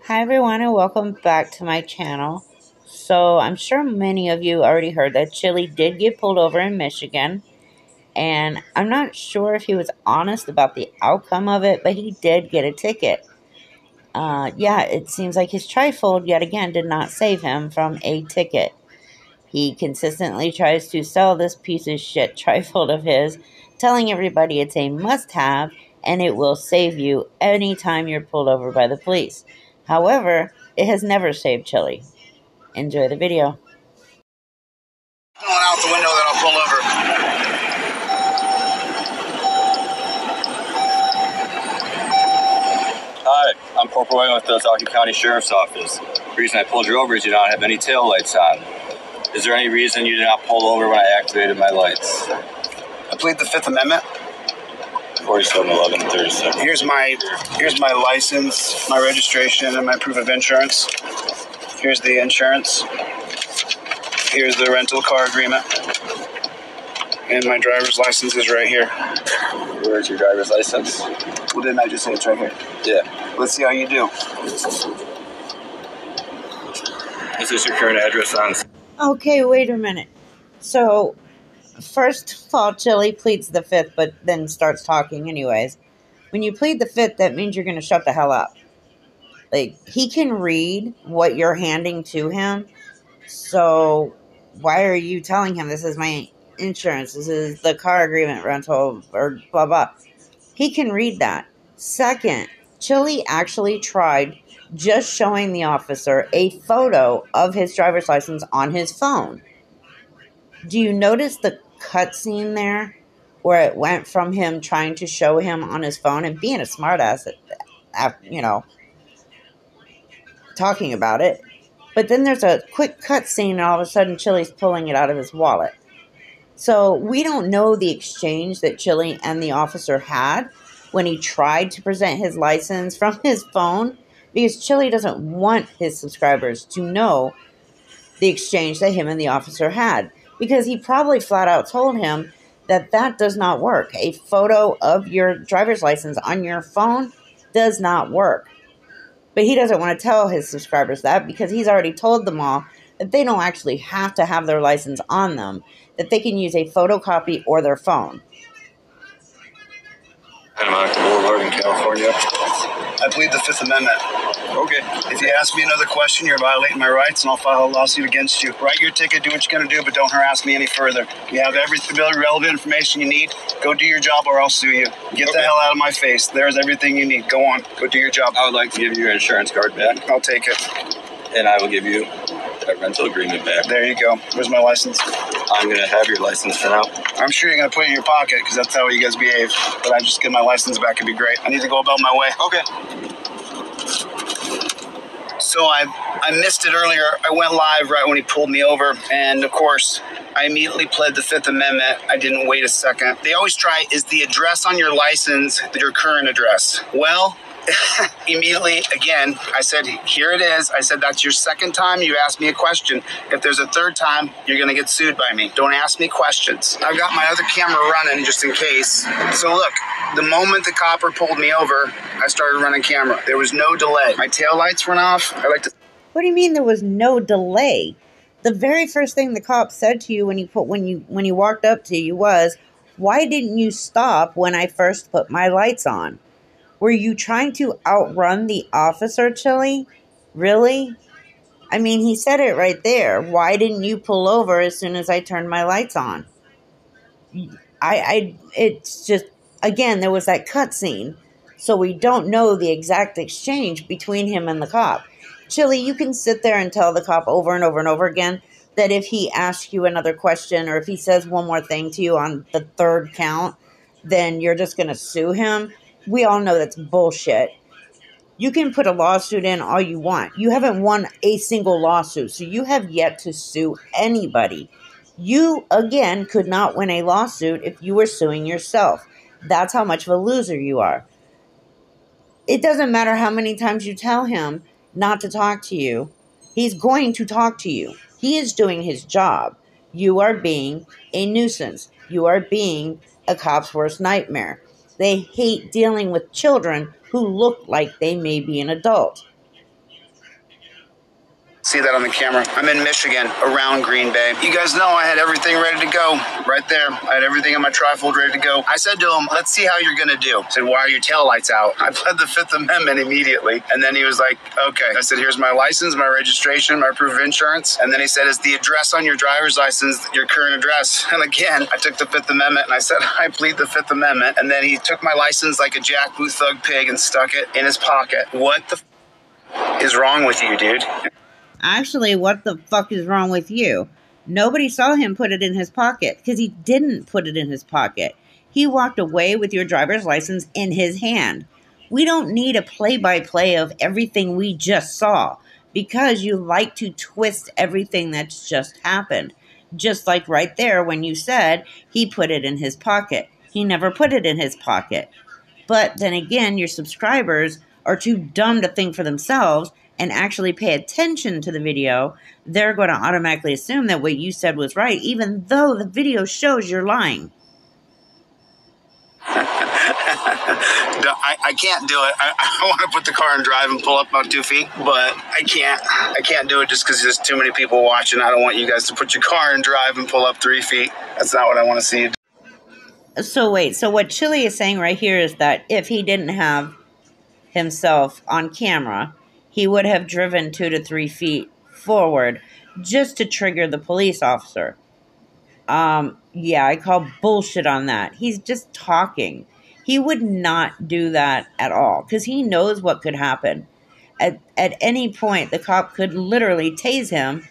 Hi everyone and welcome back to my channel. So I'm sure many of you already heard that Chili did get pulled over in Michigan, and I'm not sure if he was honest about the outcome of it, but he did get a ticket. Yeah, it seems like his trifold yet again did not save him from a ticket. He consistently tries to sell this piece of shit trifold of his, telling everybody it's a must-have and it will save you anytime you're pulled over by the police. However, it has never saved Chili. Enjoy the video. Going out the window, then I'll pull over. Hi, I'm Corporal Wayne with the Zaki County Sheriff's Office. The reason I pulled you over is you don't have any tail lights on. Is there any reason you did not pull over when I activated my lights? I plead the Fifth Amendment. 471137. Here's my license, my registration, and my proof of insurance. Here's the insurance. Here's the rental car agreement. And my driver's license is right here. Where's your driver's license? Well, didn't I just say it's right here? Yeah. Let's see how you do. Is this your current address on? Okay, wait a minute. So, first of all, Chili pleads the Fifth, but then starts talking anyways. When you plead the Fifth, that means you're going to shut the hell up. Like, he can read what you're handing to him, so why are you telling him this is my insurance, this is the car agreement rental, or blah, blah. He can read that. Second, Chili actually tried just showing the officer a photo of his driver's license on his phone. Do you notice the cutscene there where it went from him trying to show him on his phone and being a smartass talking about it? But then there's a quick cutscene and all of a sudden Chili's pulling it out of his wallet. So we don't know the exchange that Chili and the officer had when he tried to present his license from his phone, because Chili doesn't want his subscribers to know the exchange that him and the officer had, because he probably flat out told him that that does not work. A photo of your driver's license on your phone does not work. But he doesn't want to tell his subscribers that, because he's already told them all that they don't actually have to have their license on them, that they can use a photocopy or their phone. Santa Monica Boulevard in California. I plead the Fifth Amendment. Okay. If you ask me another question, you're violating my rights, and I'll file a lawsuit against you. Write your ticket, do what you're going to do, but don't harass me any further. You have every relevant information you need. Go do your job, or I'll sue you. Get the hell out of my face. There's everything you need. Go on. Go do your job. I would like to give you your insurance card back. I'll take it. And I will give you that rental agreement back. There you go. Where's my license? I'm going to have your license for now. I'm sure you're going to put it in your pocket, because that's how you guys behave. But I just get my license back. It'd be great. I need to go about my way. Okay. So I missed it earlier. I went live right when he pulled me over. And, of course, I immediately pled the Fifth Amendment. I didn't wait a second. They always try, is the address on your license your current address? Well, immediately, again, I said, here it is. I said, that's your second time you asked me a question. If there's a third time, you're going to get sued by me. Don't ask me questions. I've got my other camera running just in case. So look, the moment the copper pulled me over, I started running camera. There was no delay. My taillights went off. What do you mean there was no delay? The very first thing the cop said to you when he walked up to you was, "Why didn't you stop when I first put my lights on?" Were you trying to outrun the officer, Chili? Really? I mean, he said it right there. Why didn't you pull over as soon as I turned my lights on? It's just, again, there was that cutscene, so we don't know the exact exchange between him and the cop. Chili, you can sit there and tell the cop over and over and over again that if he asks you another question, or if he says one more thing to you on the third count, then you're just going to sue him. We all know that's bullshit. You can put a lawsuit in all you want. You haven't won a single lawsuit, so you have yet to sue anybody. You, again, could not win a lawsuit if you were suing yourself. That's how much of a loser you are. It doesn't matter how many times you tell him not to talk to you. He's going to talk to you. He is doing his job. You are being a nuisance. You are being a cop's worst nightmare. They hate dealing with children who look like they may be an adult. See that on the camera. I'm in Michigan, around Green Bay. You guys know I had everything ready to go right there. I had everything in my trifold ready to go. I said to him, let's see how you're going to do. I said, why are your taillights out? I pled the Fifth Amendment immediately. And then he was like, okay. I said, here's my license, my registration, my proof of insurance. And then he said, is the address on your driver's license your current address? And again, I took the Fifth Amendment and I said, I plead the Fifth Amendment. And then he took my license like a jackboot thug pig and stuck it in his pocket. What the is wrong with you, dude? Actually, what the fuck is wrong with you? Nobody saw him put it in his pocket because he didn't put it in his pocket. He walked away with your driver's license in his hand. We don't need a play-by-play of everything we just saw because you like to twist everything that's just happened. Just like right there when you said he put it in his pocket. He never put it in his pocket. But then again, your subscribers are too dumb to think for themselves and actually pay attention to the video. They're going to automatically assume that what you said was right, even though the video shows you're lying. I can't do it. I want to put the car in drive and pull up about 2 feet, but I can't. I can't do it just because there's too many people watching. I don't want you guys to put your car in drive and pull up 3 feet. That's not what I want to see you do. So wait, so what Chili is saying right here is that if he didn't have himself on camera, he would have driven 2 to 3 feet forward just to trigger the police officer. Yeah, I call bullshit on that. He's just talking. He would not do that at all because he knows what could happen. At any point, the cop could literally tase him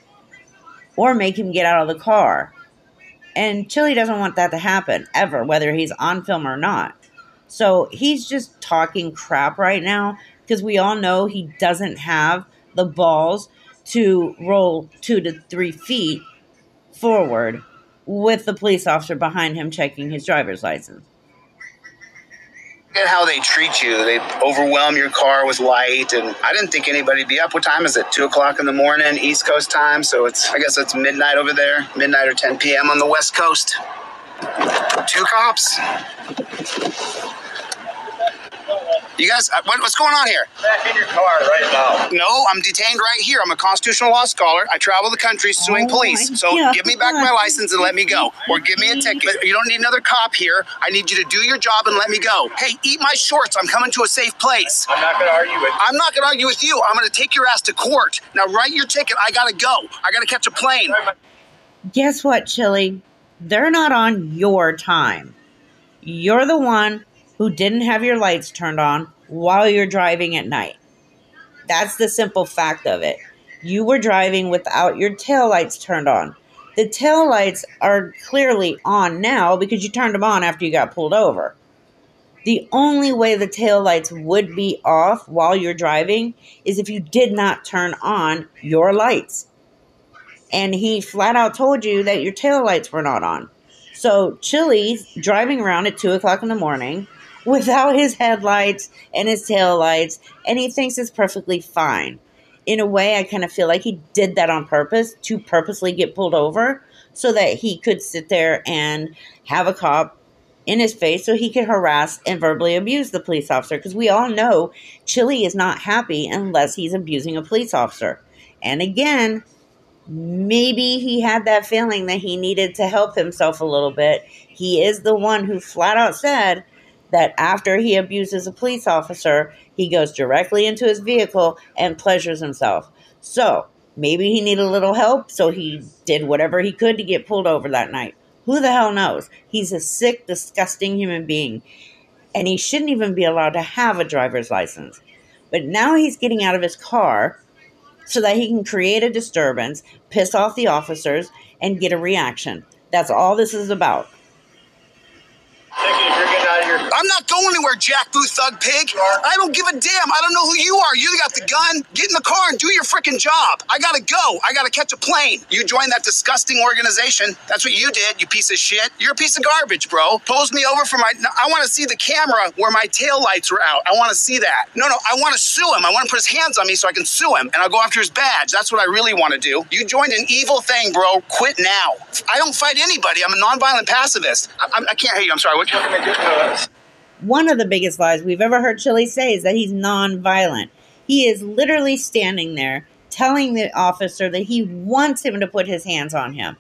or make him get out of the car. And Chili doesn't want that to happen, ever, whether he's on film or not. So he's just talking crap right now because we all know he doesn't have the balls to roll 2 to 3 feet forward with the police officer behind him checking his driver's license. Look at how they treat you. They overwhelm your car with light, and I didn't think anybody'd be up. What time is it? 2 o'clock in the morning, East Coast time, so I guess it's midnight over there, midnight or 10 p.m. on the West Coast. 2 cops. You guys, what's going on here? Back in your car right now. No, I'm detained right here. I'm a constitutional law scholar. I travel the country suing police. So give me back my license and let me go. Or give me a ticket. You don't need another cop here. I need you to do your job and let me go. Hey, eat my shorts. I'm coming to a safe place. I'm not going to argue with you. I'm not going to argue with you. I'm going to take your ass to court. Now write your ticket. I got to go. I got to catch a plane. Guess what, Chili? They're not on your time. You're the one who didn't have your lights turned on while you're driving at night. That's the simple fact of it. You were driving without your taillights turned on. The taillights are clearly on now because you turned them on after you got pulled over. The only way the taillights would be off while you're driving is if you did not turn on your lights. And he flat out told you that your taillights were not on. So Chili's driving around at 2 o'clock in the morning without his headlights and his taillights, and he thinks it's perfectly fine. In a way, I kind of feel like he did that on purpose to purposely get pulled over so that he could sit there and have a cop in his face so he could harass and verbally abuse the police officer. Because we all know Chili is not happy unless he's abusing a police officer. And again, maybe he had that feeling that he needed to help himself a little bit. He is the one who flat out said that after he abuses a police officer, he goes directly into his vehicle and pleasures himself. So maybe he needed a little help, so he did whatever he could to get pulled over that night. Who the hell knows? He's a sick, disgusting human being, and he shouldn't even be allowed to have a driver's license. But now he's getting out of his car so that he can create a disturbance, piss off the officers, and get a reaction. That's all this is about. I'm not going anywhere, jackboot thug pig. I don't give a damn. I don't know who you are. You got the gun. Get in the car and do your freaking job. I gotta go. I gotta catch a plane. You joined that disgusting organization. That's what you did, you piece of shit. You're a piece of garbage, bro. Pulls me over for I want to see the camera where my taillights were out. I want to see that. No, I want to sue him. I want to put his hands on me so I can sue him, and I'll go after his badge. That's what I really want to do. You joined an evil thing, bro. Quit now. I don't fight anybody. I'm a nonviolent pacifist. I can't hear you. I'm sorry. What you going to do to us? One of the biggest lies we've ever heard Chili say is that he's non-violent. He is literally standing there telling the officer that he wants him to put his hands on him.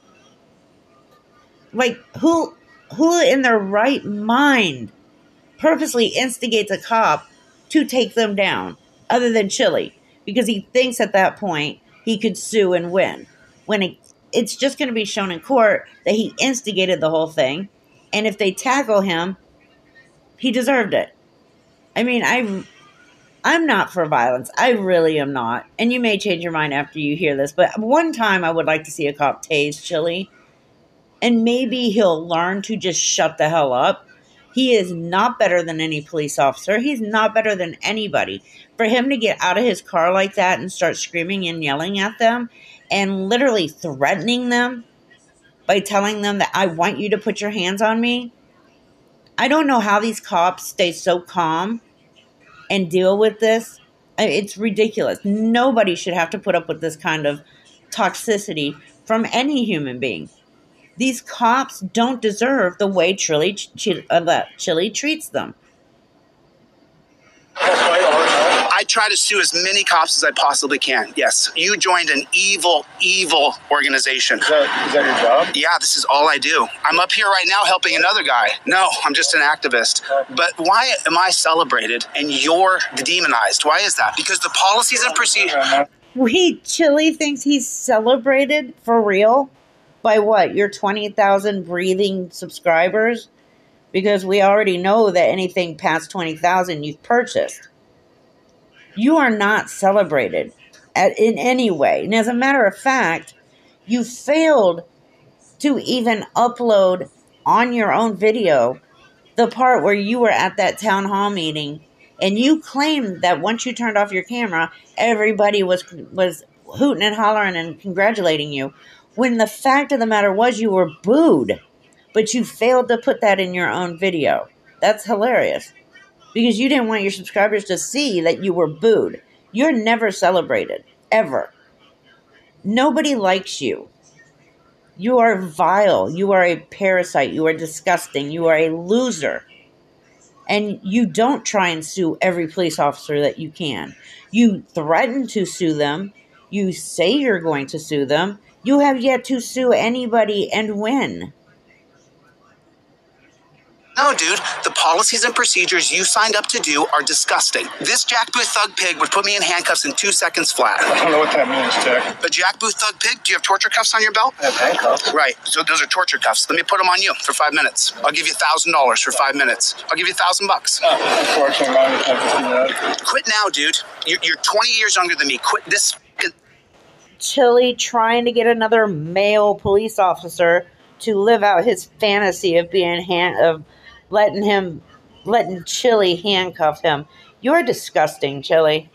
Like, who in their right mind purposely instigates a cop to take them down, other than Chili? Because he thinks at that point he could sue and win. When it's just going to be shown in court that he instigated the whole thing. And if they tackle him, he deserved it. I mean, I'm not for violence. I really am not. And you may change your mind after you hear this. But one time I would like to see a cop tase Chili. And maybe he'll learn to just shut the hell up. He is not better than any police officer. He's not better than anybody. For him to get out of his car like that and start screaming and yelling at them and literally threatening them by telling them that I want you to put your hands on me. I don't know how these cops stay so calm and deal with this. It's ridiculous. Nobody should have to put up with this kind of toxicity from any human being. These cops don't deserve the way Chili treats them. I try to sue as many cops as I possibly can. Yes, you joined an evil organization. Is that your job? Yeah, this is all I do. I'm up here right now helping another guy. No, I'm just an activist. But why am I celebrated and you're demonized? Why is that? Because the policies and procedures... Wait, Chili thinks he's celebrated for real? By what? Your 20,000 breathing subscribers? Because we already know that anything past 20,000 you've purchased. You are not celebrated in any way. And as a matter of fact, you failed to even upload on your own video the part where you were at that town hall meeting and you claimed that once you turned off your camera, everybody was hooting and hollering and congratulating you. When the fact of the matter was you were booed, but you failed to put that in your own video. That's hilarious. Because you didn't want your subscribers to see that you were booed. You're never celebrated. Ever. Nobody likes you. You are vile. You are a parasite. You are disgusting. You are a loser. And you don't try and sue every police officer that you can. You threaten to sue them. You say you're going to sue them. You have yet to sue anybody and win. No, dude, the policies and procedures you signed up to do are disgusting. This Jack Booth Thug Pig would put me in handcuffs in 2 seconds flat. I don't know what that means, Jack. But Jack Booth Thug Pig, do you have torture cuffs on your belt? I have handcuffs. Right, so those are torture cuffs. Let me put them on you for 5 minutes. I'll give you $1,000 for 5 minutes. I'll give you $1,000. Unfortunately, mine is not to do that. Quit now, dude. You're 20 years younger than me. Quit this. Chili trying to get another male police officer to live out his fantasy of being letting Chili handcuff him. You're disgusting, Chili.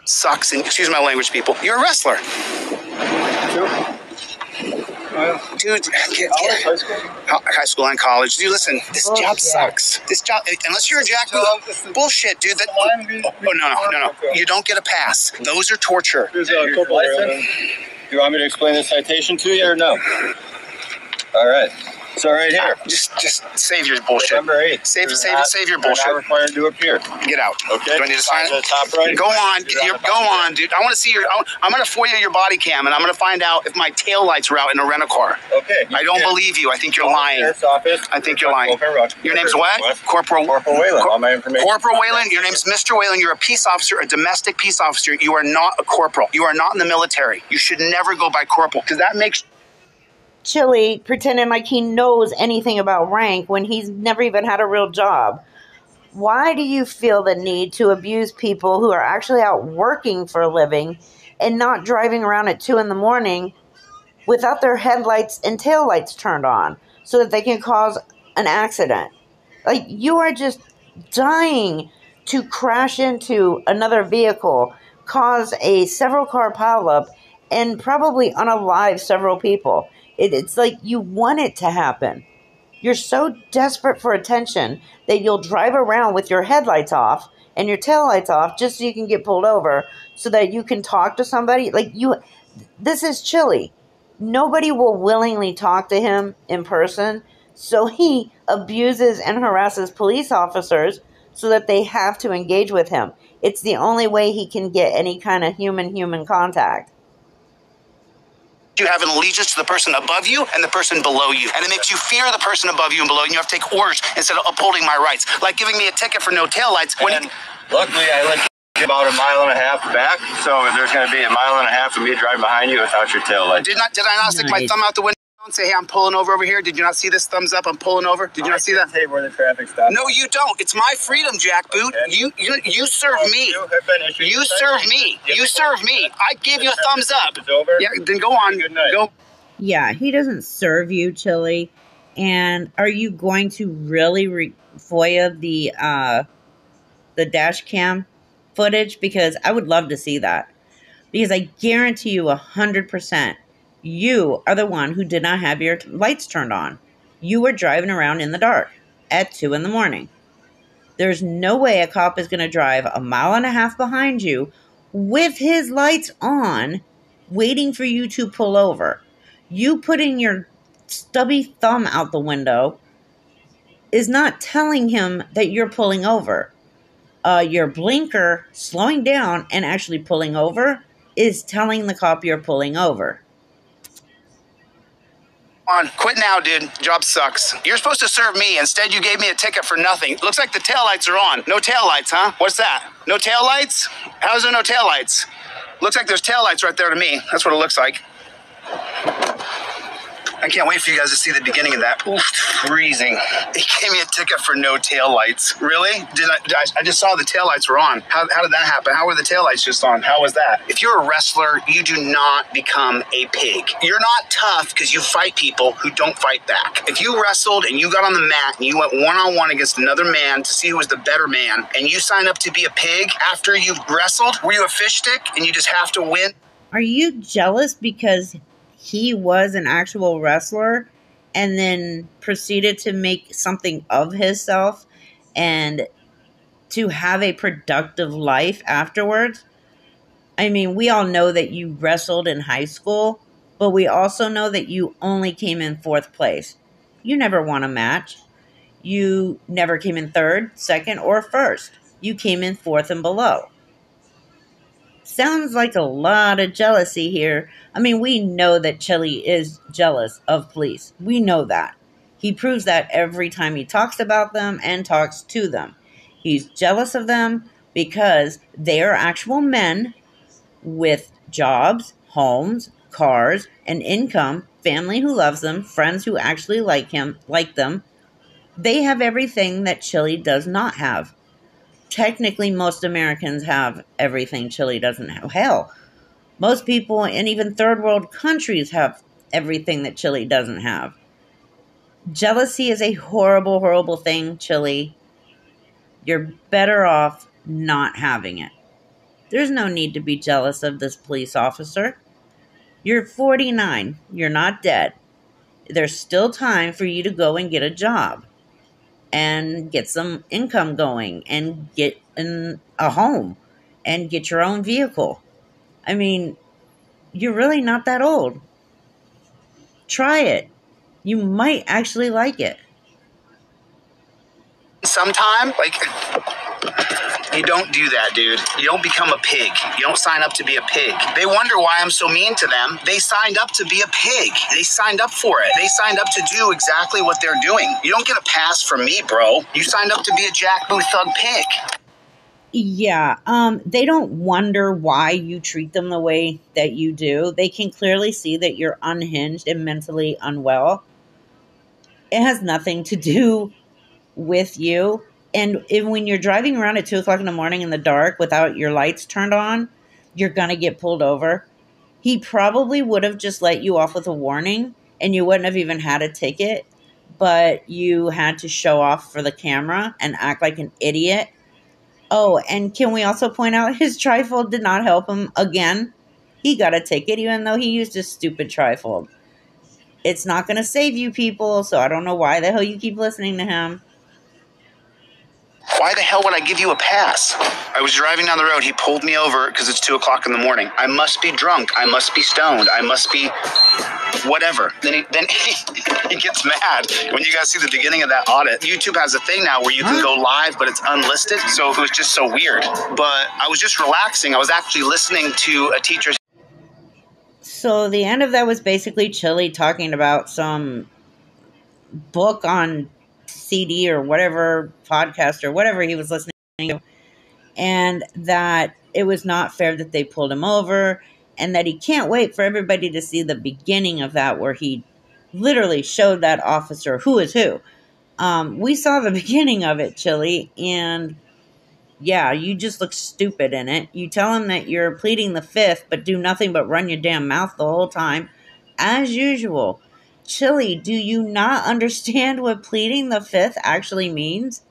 Sucks. And excuse my language, people. You're a wrestler. Dude, high school and college. Dude, listen, this job sucks. This job, unless you're a Jack Booth, bullshit, dude. No. You don't get a pass. Those are torture. Here's a corporal license. You want me to explain the citation to you or no? All right. So right here. Just save your bullshit. November 8th. Save your bullshit. You're not required to appear. Get out. Okay. Do I need to sign it? Top right. Go on. Go on, dude. I want to see your. I'm going to FOIA your body cam, and I'm going to find out if my tail lights are out in a rent-a-car. Okay. I don't believe you. I think you're lying. I think you're lying. Your name's what? Corporal Whalen. All my information. Corporal Whalen. Your name's Mr. Whalen. You're a peace officer, a domestic peace officer. You are not a corporal. You are not in the military. You should never go by corporal, because that makes Chili pretending like he knows anything about rank when he's never even had a real job. Why do you feel the need to abuse people who are actually out working for a living and not driving around at 2 a.m. without their headlights and taillights turned on so that they can cause an accident? Like, you are just dying to crash into another vehicle, cause a several car pileup, and probably unalive several people. It's like you want it to happen. You're so desperate for attention that you'll drive around with your headlights off and your taillights off just so you can get pulled over so that you can talk to somebody. This is Chili. Nobody will willingly talk to him in person, so he abuses and harasses police officers so that they have to engage with him. It's the only way he can get any kind of human contact. You have an allegiance to the person above you and the person below you. And it makes you fear the person above you and below you. And you have to take orders instead of upholding my rights. Like giving me a ticket for no taillights. Luckily, I let you about 1.5 miles back. So there's going to be 1.5 miles of me driving behind you without your taillights. Did I not stick my thumb out the window and say, hey, I'm pulling over here? Did you not see this thumbs up? I'm pulling over. Did you not see that? Hey, where the traffic stops. No, you don't. It's my freedom, jackboot. Okay. You serve me. You serve me. You serve me. I gave you a thumbs up. It's over. Yeah, then go on. Good night. Go. Yeah, he doesn't serve you, Chili. And are you going to really FOIA the dash cam footage? Because I would love to see that. Because I guarantee you 100%, you are the one who did not have your lights turned on. You were driving around in the dark at 2 in the morning. There's no way a cop is going to drive 1.5 miles behind you with his lights on, waiting for you to pull over. You putting your stubby thumb out the window is not telling him that you're pulling over. Your blinker slowing down and actually pulling over is telling the cop you're pulling over. On. Quit now, dude. Job sucks. You're supposed to serve me. Instead, you gave me a ticket for nothing. Looks like the taillights are on. No taillights, huh? What's that? No taillights? How is there no taillights? Looks like there's taillights right there to me. That's what it looks like. I can't wait for you guys to see the beginning of that. Oof, freezing. He gave me a ticket for no taillights. Really? I just saw the taillights were on. How did that happen? How were the taillights just on? How was that? If you're a wrestler, you do not become a pig. You're not tough because you fight people who don't fight back. If you wrestled and you got on the mat and you went one-on-one against another man to see who was the better man, and you signed up to be a pig after you've wrestled, were you a fish stick and you just have to win? Are you jealous because he was an actual wrestler and then proceeded to make something of himself and to have a productive life afterwards? I mean, we all know that you wrestled in high school, but we also know that you only came in 4th place. You never won a match. You never came in 3rd, 2nd, or 1st. You came in 4th and below. Sounds like a lot of jealousy here. I mean, we know that Chili is jealous of police. We know that. He proves that every time he talks about them and talks to them. He's jealous of them because they are actual men with jobs, homes, cars, and income, family who loves them, friends who actually like them. They have everything that Chili does not have. Technically, most Americans have everything Chili doesn't have. Hell, most people in even third world countries have everything that Chili doesn't have. Jealousy is a horrible, horrible thing, Chili. You're better off not having it. There's no need to be jealous of this police officer. You're 49. You're not dead. There's still time for you to go and get a job and get some income going and get in a home and get your own vehicle. I mean, you're really not that old. Try it. You might actually like it. Sometime, you don't do that, dude. You don't become a pig. You don't sign up to be a pig. They wonder why I'm so mean to them. They signed up to be a pig. They signed up for it. They signed up to do exactly what they're doing. You don't get a pass from me, bro. You signed up to be a jackboot thug pig. Yeah, they don't wonder why you treat them the way that you do. They can clearly see that you're unhinged and mentally unwell. It has nothing to do with you. And when you're driving around at 2 o'clock in the morning in the dark without your lights turned on, you're going to get pulled over. He probably would have just let you off with a warning and you wouldn't have even had a ticket, but you had to show off for the camera and act like an idiot. Oh, and can we also point out his trifold did not help him again? He got a ticket even though he used his stupid trifold. It's not going to save you people, so I don't know why the hell you keep listening to him. Why the hell would I give you a pass? I was driving down the road. He pulled me over because it's 2 o'clock in the morning. I must be drunk. I must be stoned. I must be whatever. Then he gets mad. When you guys see the beginning of that audit, YouTube has a thing now where you can go live, but it's unlisted. So it was just so weird. But I was just relaxing. I was actually listening to a teacher's. So the end of that was basically Chili talking about some book on CD or whatever, podcast or whatever he was listening to, and that it was not fair that they pulled him over, and that he can't wait for everybody to see the beginning of that, where he literally showed that officer who is who. We saw the beginning of it, Chili, and yeah, you just look stupid in it. You tell him that you're pleading the fifth, but do nothing but run your damn mouth the whole time, as usual. Chili, do you not understand what pleading the fifth actually means?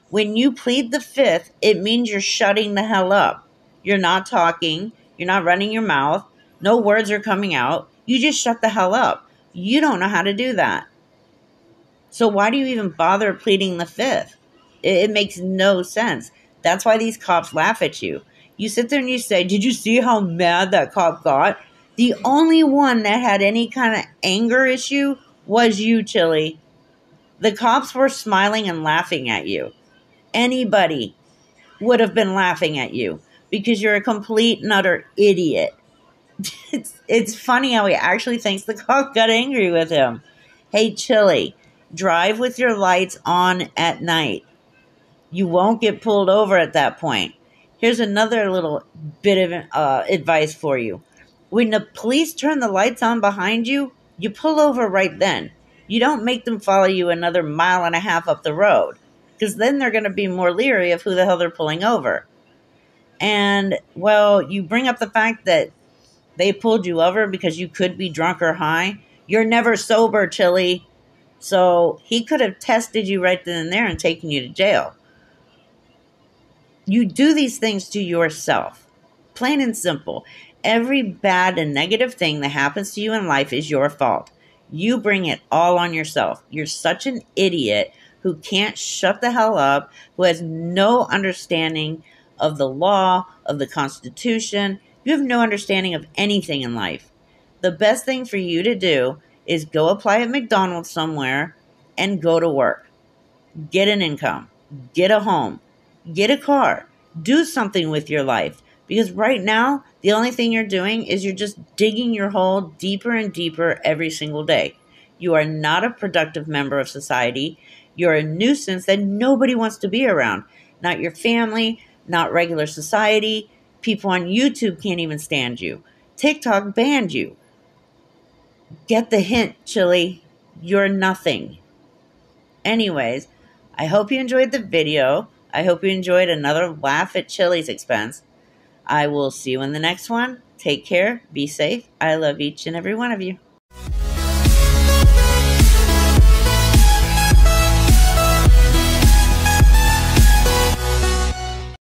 When you plead the fifth, it means you're shutting the hell up. You're not talking. You're not running your mouth. No words are coming out. You just shut the hell up. You don't know how to do that. So why do you even bother pleading the fifth? It makes no sense. That's why these cops laugh at you. You sit there and you say, did you see how mad that cop got? The only one that had any kind of anger issue was you, Chili. The cops were smiling and laughing at you. Anybody would have been laughing at you because you're a complete and utter idiot. It's funny how he actually thinks the cop got angry with him. Hey, Chili, drive with your lights on at night. You won't get pulled over at that point. Here's another little bit of advice for you. When the police turn the lights on behind you, you pull over right then. You don't make them follow you another 1.5 miles up the road, because then they're going to be more leery of who the hell they're pulling over. And, well, you bring up the fact that they pulled you over because you could be drunk or high. You're never sober, Chili. So he could have tested you right then and there and taken you to jail. You do these things to yourself. Plain and simple. Every bad and negative thing that happens to you in life is your fault. You bring it all on yourself. You're such an idiot who can't shut the hell up, who has no understanding of the law, of the Constitution. You have no understanding of anything in life. The best thing for you to do is go apply at McDonald's somewhere and go to work. Get an income. Get a home. Get a car. Do something with your life. Because right now, the only thing you're doing is you're just digging your hole deeper and deeper every single day. You are not a productive member of society. You're a nuisance that nobody wants to be around. Not your family, not regular society. People on YouTube can't even stand you. TikTok banned you. Get the hint, Chili. You're nothing. Anyways, I hope you enjoyed the video. I hope you enjoyed another laugh at Chili's expense. I will see you in the next one. Take care. Be safe. I love each and every one of you.